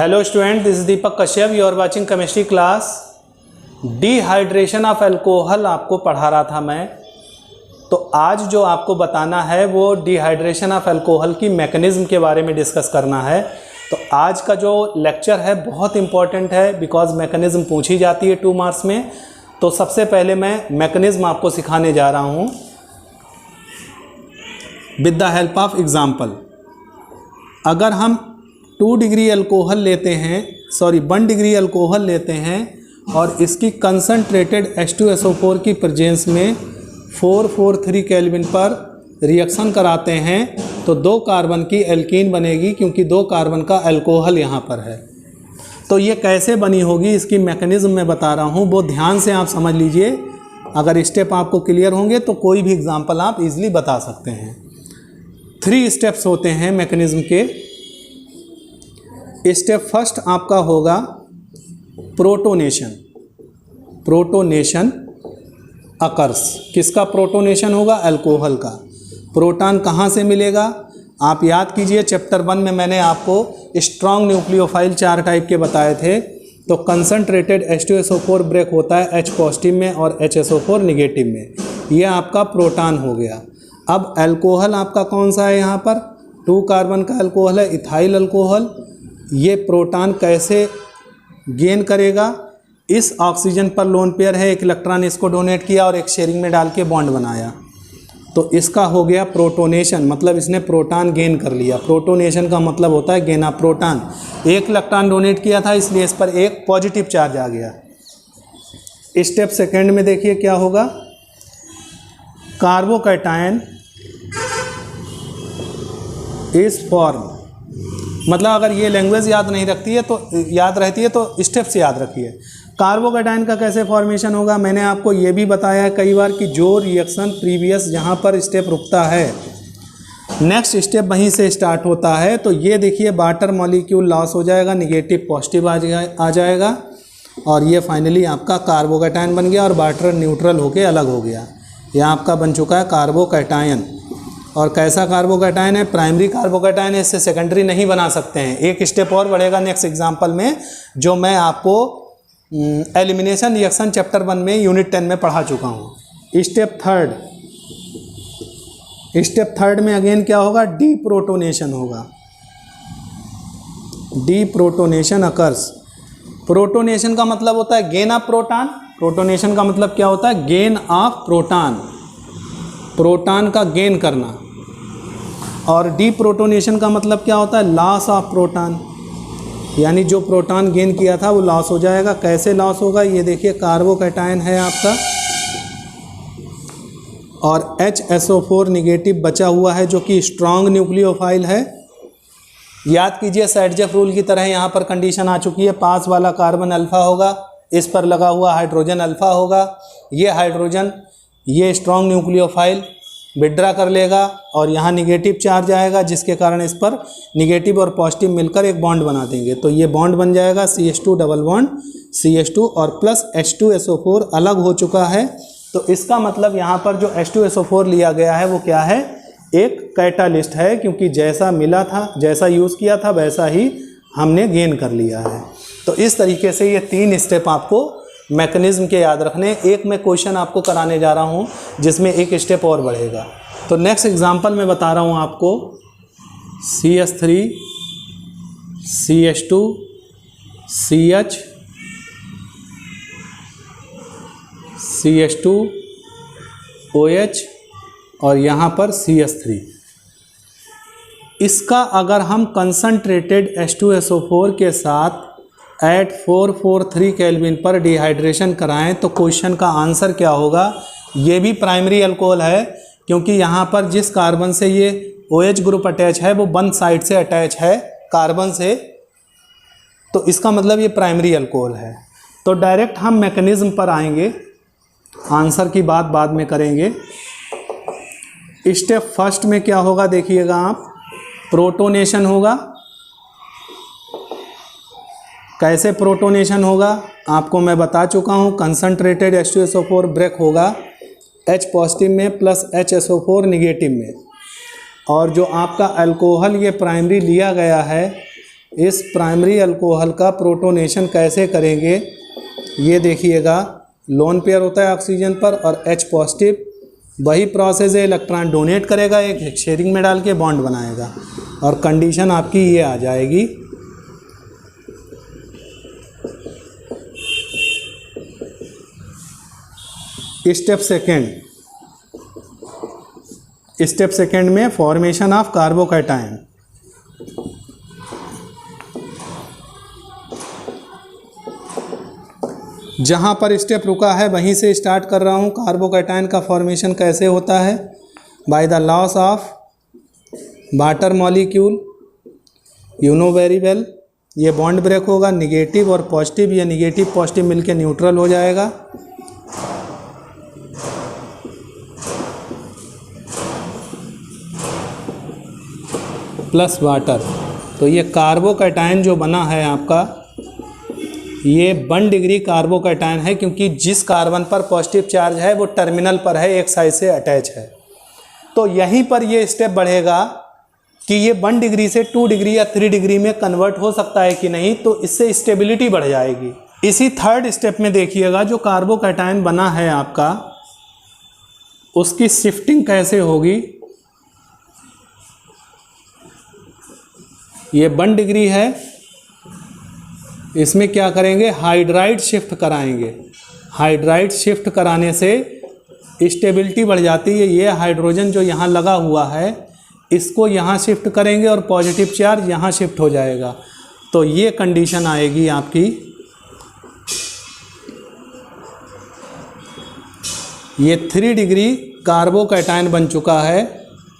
Hello student, this is Deepak Kashyap. You are watching chemistry class. Dehydration of alcohol आपको पढ़ा रहा था मैं। तो आज जो आपको बताना है वो डिहाइड्रेशन ऑफ अल्कोहल की मैकेनिज्म के बारे में डिस्कस करना है। तो आज का जो लेक्चर है बहुत इंपॉर्टेंट है, बिकॉज मैकेनिज्म पूछी जाती है 2 मार्क्स में। तो सबसे पहले मैं मैकेनिज्म आपको सिखाने जा रहा हूँ with the help of example. अगर हम 1 डिग्री अल्कोहल लेते हैं और इसकी कंसनट्रेटेड H2SO4 की प्रेजेंस में 443 केल्विन पर रिएक्शन कराते हैं तो 2 कार्बन की एल्कीन बनेगी, क्योंकि 2 कार्बन का अल्कोहल यहाँ पर है। तो ये कैसे बनी होगी इसकी मैकेनिज्म मैं बता रहा हूँ, वो ध्यान से आप समझ लीजिए। अगर स्टेप आपको क्लियर होंगे तो कोई भी एग्जाम्पल आप इजीली बता सकते हैं। 3 स्टेप्स होते हैं मैकेनिज्म के। स्टेप फर्स्ट आपका होगा प्रोटोनेशन अकर्स। किसका प्रोटोनेशन होगा? अल्कोहल का। प्रोटॉन कहाँ से मिलेगा? आप याद कीजिए, चैप्टर 1 में मैंने आपको स्ट्रॉन्ग न्यूक्लियोफाइल 4 टाइप के बताए थे। तो कंसनट्रेटेड H2SO4 ब्रेक होता है H पॉजिटिव में और HSO4 निगेटिव में। यह आपका प्रोटॉन हो गया। अब अल्कोहल आपका कौन सा है? यहाँ पर 2 कार्बन का अल्कोहल है, इथाइल अल्कोहल। ये प्रोटॉन कैसे गेन करेगा? इस ऑक्सीजन पर लोन पेयर है, एक इलेक्ट्रॉन इसको डोनेट किया और एक शेयरिंग में डाल के बॉन्ड बनाया। तो इसका हो गया प्रोटोनेशन, मतलब इसने प्रोटॉन गेन कर लिया। प्रोटोनेशन का मतलब होता है गेन ऑफ प्रोटॉन। एक इलेक्ट्रॉन डोनेट किया था, इसलिए इस पर एक पॉजिटिव चार्ज आ गया। स्टेप सेकेंड में देखिए क्या होगा। कार्बोकैटायन इज फॉर्म, मतलब अगर ये लैंग्वेज याद रहती है तो स्टेप से याद रखिए। कार्बोकैटायन का कैसे फॉर्मेशन होगा? मैंने आपको ये भी बताया है कई बार कि जो रिएक्शन प्रीवियस जहाँ पर स्टेप रुकता है, नेक्स्ट स्टेप वहीं से स्टार्ट होता है। तो ये देखिए, वाटर मॉलिक्यूल लॉस हो जाएगा, निगेटिव पॉजिटिव आ जाएगा और ये फाइनली आपका कार्बोकैटायन बन गया और वाटर न्यूट्रल होके अलग हो गया। यह आपका बन चुका है कार्बोकैटायन। और कैसा कार्बोकैटायन है? प्राइमरी कार्बोकैटायन है, इससे सेकेंडरी नहीं बना सकते हैं। एक स्टेप और बढ़ेगा नेक्स्ट एग्जाम्पल में, जो मैं आपको एलिमिनेशन रिएक्शन चैप्टर 1 में यूनिट 10 में पढ़ा चुका हूँ। स्टेप थर्ड में अगेन क्या होगा? डीप्रोटोनेशन होगा। Deprotonation occurs. प्रोटोनेशन का मतलब होता है गेन ऑफ प्रोटॉन। प्रोटोनेशन का मतलब क्या होता है? गेन ऑफ प्रोटॉन, प्रोटॉन का गेन करना। और डीप्रोटोनेशन का मतलब क्या होता है? लॉस ऑफ प्रोटॉन, यानी जो प्रोटॉन गेन किया था वो लॉस हो जाएगा। कैसे लॉस होगा? ये देखिए, कार्बोकैटायन है आपका और HSO4 निगेटिव बचा हुआ है, जो कि स्ट्रॉन्ग न्यूक्लियोफाइल है। याद कीजिए, सैडजेफ रूल की तरह यहाँ पर कंडीशन आ चुकी है। पास वाला कार्बन अल्फा होगा, इस पर लगा हुआ हाइड्रोजन अल्फा होगा। ये हाइड्रोजन ये स्ट्रॉन्ग न्यूक्लियोफाइल विड्रा कर लेगा और यहाँ निगेटिव चार्ज आएगा, जिसके कारण इस पर निगेटिव और पॉजिटिव मिलकर एक बॉन्ड बना देंगे। तो ये बॉन्ड बन जाएगा CH2 डबल बॉन्ड CH2 और प्लस H2SO4 अलग हो चुका है। तो इसका मतलब यहाँ पर जो H2SO4 लिया गया है वो क्या है? एक कैटालिस्ट है, क्योंकि जैसा मिला था, जैसा यूज़ किया था, वैसा ही हमने गेन कर लिया है। तो इस तरीके से ये 3 स्टेप आपको मैकेनिज्म के याद रखने। एक मैं क्वेश्चन आपको कराने जा रहा हूँ जिसमें एक स्टेप और बढ़ेगा। तो नेक्स्ट एग्जांपल मैं बता रहा हूँ आपको। CH3 CH2 CH CH2 OH और यहाँ पर CH3। इसका अगर हम कंसनट्रेटेड H2SO4 के साथ एट 443 केल्विन पर डिहाइड्रेशन कराएं तो क्वेश्चन का आंसर क्या होगा? ये भी प्राइमरी अल्कोहल है, क्योंकि यहाँ पर जिस कार्बन से ये OH ग्रुप अटैच है वो 1 साइड से अटैच है कार्बन से, तो इसका मतलब ये प्राइमरी अल्कोहल है। तो डायरेक्ट हम मैकेनिज्म पर आएंगे, आंसर की बात बाद में करेंगे। स्टेप फर्स्ट में क्या होगा देखिएगा आप, प्रोटोनेशन होगा। कैसे प्रोटोनेशन होगा आपको मैं बता चुका हूँ। कंसनट्रेटेड H2SO4 ब्रेक होगा H पॉजिटिव में प्लस HSO4 निगेटिव में। और जो आपका अल्कोहल ये प्राइमरी लिया गया है इस प्राइमरी अल्कोहल का प्रोटोनेशन कैसे करेंगे, ये देखिएगा। लोन पेयर होता है ऑक्सीजन पर और H पॉजिटिव, वही प्रोसेस है, इलेक्ट्रॉन डोनेट करेगा, एक शेयरिंग में डाल के बॉन्ड बनाएगा और कंडीशन आपकी ये आ जाएगी। स्टेप सेकेंड में फॉर्मेशन ऑफ कार्बोकैटायन। जहाँ पर स्टेप रुका है वहीं से स्टार्ट कर रहा हूँ। कार्बोकैटायन का फॉर्मेशन कैसे होता है? By the loss of water molecule, you know very well. ये बॉन्ड ब्रेक होगा, निगेटिव और पॉजिटिव, ये निगेटिव पॉजिटिव मिलके न्यूट्रल हो जाएगा। प्लस वाटर, तो ये कार्बोकैटायन जो बना है आपका, ये 1 डिग्री कार्बोकैटायन है, क्योंकि जिस कार्बन पर पॉजिटिव चार्ज है वो टर्मिनल पर है, एक साइड से अटैच है। तो यहीं पर ये स्टेप बढ़ेगा कि ये 1 डिग्री से 2 डिग्री या 3 डिग्री में कन्वर्ट हो सकता है कि नहीं, तो इससे स्टेबिलिटी बढ़ जाएगी। इसी थर्ड स्टेप में देखिएगा, जो कार्बोकैटायन बना है आपका, उसकी शिफ्टिंग कैसे होगी। ये 1 डिग्री है, इसमें क्या करेंगे, हाइड्राइड शिफ्ट कराएंगे। हाइड्राइड शिफ्ट कराने से स्टेबिलिटी बढ़ जाती है। ये हाइड्रोजन जो यहाँ लगा हुआ है, इसको यहाँ शिफ्ट करेंगे और पॉजिटिव चार्ज यहाँ शिफ्ट हो जाएगा। तो ये कंडीशन आएगी आपकी। ये 3 डिग्री कार्बोकैटायन बन चुका है,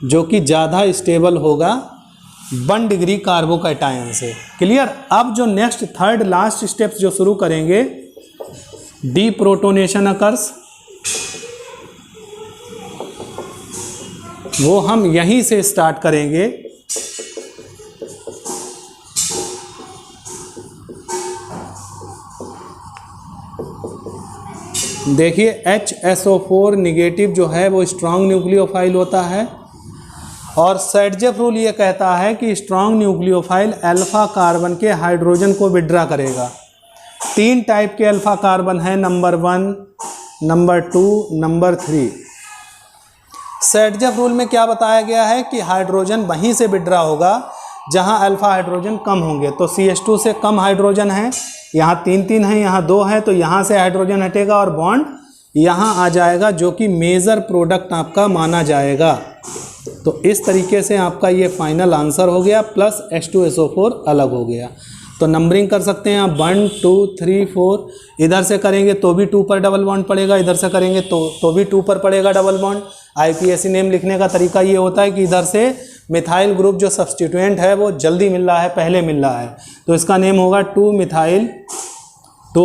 जो कि ज़्यादा स्टेबल होगा 1 डिग्री कार्बोकैटायन से। क्लियर। अब जो नेक्स्ट थर्ड लास्ट स्टेप्स जो शुरू करेंगे, डीप्रोटोनेशन अकर्स, वो हम यहीं से स्टार्ट करेंगे। देखिए HSO4 निगेटिव जो है वो स्ट्रॉन्ग न्यूक्लियोफाइल होता है, और सैडजेफ रूल ये कहता है कि स्ट्रॉन्ग न्यूक्लियोफाइल अल्फा कार्बन के हाइड्रोजन को विड्रा करेगा। 3 टाइप के अल्फा कार्बन है, नंबर 1, नंबर 2, नंबर 3। सैडजेफ रूल में क्या बताया गया है कि हाइड्रोजन वहीं से विड्रा होगा जहां अल्फा हाइड्रोजन कम होंगे। तो CH2 से कम हाइड्रोजन है, यहाँ 3 है, यहाँ 2 है, तो यहाँ से हाइड्रोजन हटेगा और बॉन्ड यहाँ आ जाएगा, जो कि मेजर प्रोडक्ट आपका माना जाएगा। तो इस तरीके से आपका ये फाइनल आंसर हो गया, प्लस H2SO4 अलग हो गया। तो नंबरिंग कर सकते हैं आप 1 2 3 4। इधर से करेंगे तो भी 2 पर डबल बॉन्ड पड़ेगा, इधर से करेंगे तो भी 2 पर पड़ेगा डबल बॉन्ड। IPSC नेम लिखने का तरीका ये होता है कि इधर से मिथाइल ग्रुप जो सब्सटीट्यूएंट है वो जल्दी मिल रहा है, पहले मिल रहा है, तो इसका नेम होगा 2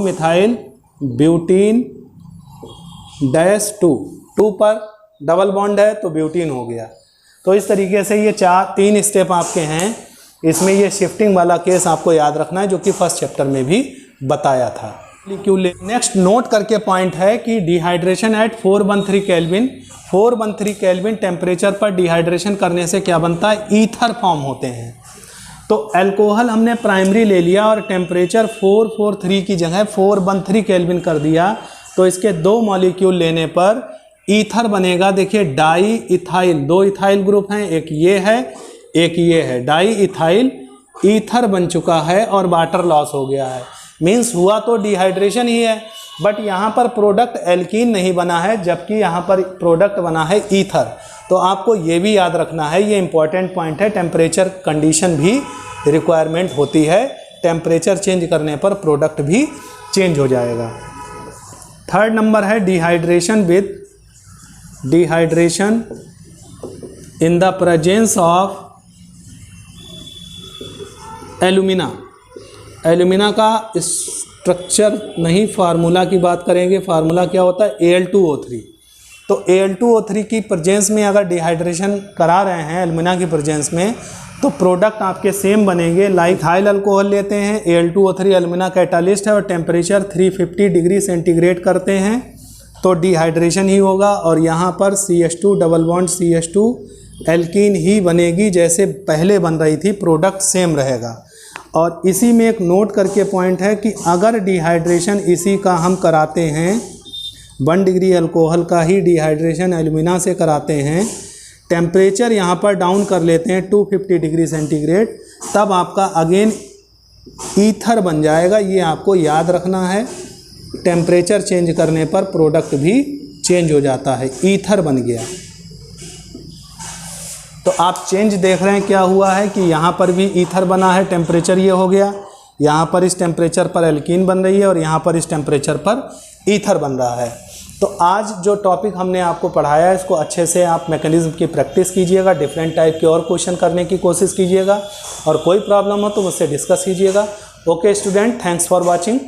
मिथाइल ब्यूटीन डैश 2 पर डबल बॉन्ड है तो ब्यूटीन हो गया। तो इस तरीके से ये 3 स्टेप आपके हैं। इसमें ये शिफ्टिंग वाला केस आपको याद रखना है, जो कि फर्स्ट चैप्टर में भी बताया था। नेक्स्ट नोट करके पॉइंट है कि dehydration at 413 kelvin, 413 kelvin temperature पर डिहाइड्रेशन करने से क्या बनता है, ईथर फॉर्म होते हैं। तो अल्कोहल हमने प्राइमरी ले लिया और टेम्परेचर 443 की जगह 413 केल्विन कर दिया, तो इसके 2 मॉलिक्यूल लेने पर ईथर बनेगा। देखिए डाई इथाइल, 2 इथाइल ग्रुप हैं, एक ये है एक ये है, डाई इथाइल ईथर बन चुका है और वाटर लॉस हो गया है। मीन्स हुआ तो डिहाइड्रेशन ही है, बट यहाँ पर प्रोडक्ट एल्कीन नहीं बना है, जबकि यहाँ पर प्रोडक्ट बना है ईथर। तो आपको ये भी याद रखना है, ये इंपॉर्टेंट पॉइंट है। टेम्परेचर कंडीशन भी रिक्वायरमेंट होती है, टेम्परेचर चेंज करने पर प्रोडक्ट भी चेंज हो जाएगा। थर्ड नंबर है dehydration in the presence of alumina. Alumina का स्ट्रक्चर नहीं, फार्मूला की बात करेंगे। फार्मूला क्या होता है, Al2O3। तो Al2O3 की प्रेजेंस में अगर डिहाइड्रेशन करा रहे हैं एल्यूमिना की प्रेजेंस में, तो प्रोडक्ट आपके सेम बनेंगे। लाइक हाइल अल्कोहल लेते हैं, Al2O3 एल्यूमिना कैटालिस्ट है और टेम्परेचर 350 डिग्री सेंटीग्रेड करते हैं, तो डिहाइड्रेशन ही होगा। और यहाँ पर CH2 double bond CH2 alkene ही बनेगी, जैसे पहले बन रही थी, प्रोडक्ट सेम रहेगा। और इसी में एक नोट करके पॉइंट है कि अगर डिहाइड्रेशन इसी का हम कराते हैं, 1 डिग्री अल्कोहल का ही डिहाइड्रेशन एल्यूमिना से कराते हैं, टेम्परेचर यहाँ पर डाउन कर लेते हैं 250 डिग्री सेंटीग्रेड, तब आपका अगेन ईथर बन जाएगा। ये आपको याद रखना है। टेम्परेचर चेंज करने पर प्रोडक्ट भी चेंज हो जाता है, ईथर बन गया। तो आप चेंज देख रहे हैं क्या हुआ है कि यहाँ पर भी ईथर बना है, टेम्परेचर ये हो गया, यहाँ पर इस टेम्परेचर पर एल्कीन बन रही है और यहाँ पर इस टेम्परेचर पर ईथर बन रहा है। तो आज जो टॉपिक हमने आपको पढ़ाया है इसको अच्छे से आप मैकेनिज्म की प्रैक्टिस कीजिएगा, डिफरेंट टाइप के और क्वेश्चन करने की कोशिश कीजिएगा, और कोई प्रॉब्लम हो तो मुझसे डिस्कस कीजिएगा। Okay student, thanks for watching.